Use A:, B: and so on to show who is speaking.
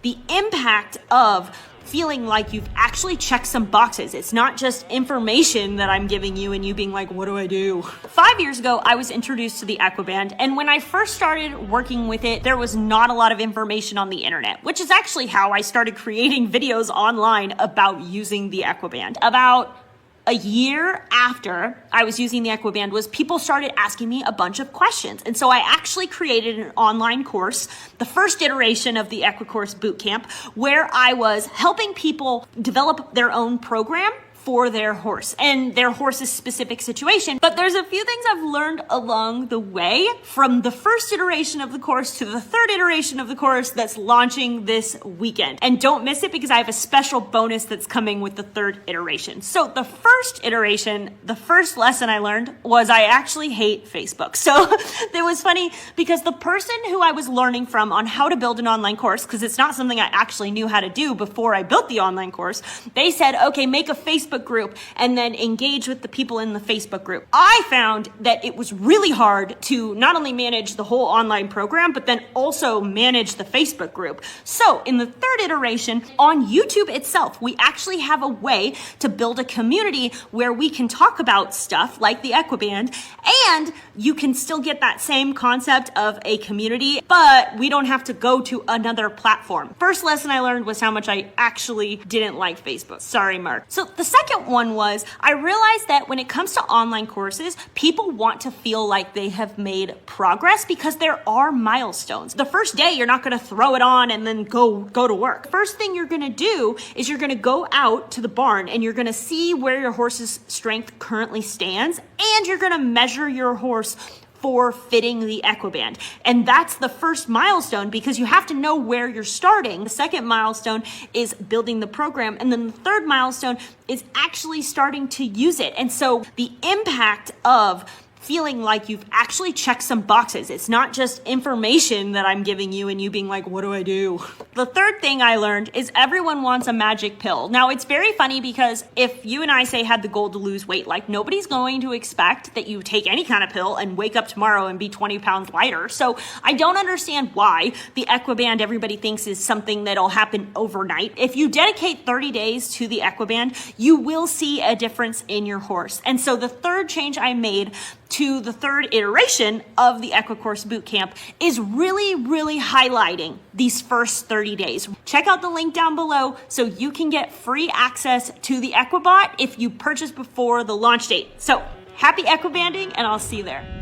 A: the impact of feeling like you've actually checked some boxes. It's not just information that I'm giving you and you being like, what do I do? 5 years ago, I was introduced to the Equiband, and when I first started working with it, there was not a lot of information on the internet, which is actually how I started creating videos online about using the Equiband. About a year after I was using the Equiband was people started asking me a bunch of questions. And so I actually created an online course, the first iteration of the EquiCourse Bootcamp, where I was helping people develop their own program for their horse and their horse's specific situation. But there's a few things I've learned along the way from the first iteration of the course to the third iteration of the course that's launching this weekend. And don't miss it because I have a special bonus that's coming with the third iteration. So the first iteration, the first lesson I learned was I actually hate Facebook. So it was funny because the person who I was learning from on how to build an online course, because it's not something I actually knew how to do before I built the online course, they said, okay, make a Facebook group and then engage with the people in the Facebook group. I found that it was really hard to not only manage the whole online program, but then also manage the Facebook group. So in the third iteration on YouTube itself, we actually have a way to build a community where we can talk about stuff like the Equiband, and you can still get that same concept of a community, but we don't have to go to another platform. First lesson I learned was how much I actually didn't like Facebook. Sorry, Mark. So the second one was I realized that when it comes to online courses, people want to feel like they have made progress because there are milestones. The first day, you're not going to throw it on and then go to work. First thing you're going to do is you're going to go out to the barn and you're going to see where your horse's strength currently stands, and you're going to measure your horse for fitting the Equiband. And that's the first milestone because you have to know where you're starting. The second milestone is building the program. And then the third milestone is actually starting to use it. And so the impact of feeling like you've actually checked some boxes. It's not just information that I'm giving you and you being like, what do I do? The third thing I learned is everyone wants a magic pill. Now, it's very funny because if you and I say had the goal to lose weight, like nobody's going to expect that you take any kind of pill and wake up tomorrow and be 20 pounds lighter. So I don't understand why the Equiband everybody thinks is something that'll happen overnight. If you dedicate 30 days to the Equiband, you will see a difference in your horse. And so the third change I made to the third iteration of the EquiCourse Bootcamp is really highlighting these first 30 days. Check out the link down below so you can get free access to the Equibot if you purchase before the launch date. So happy Equibanding, and I'll see you there.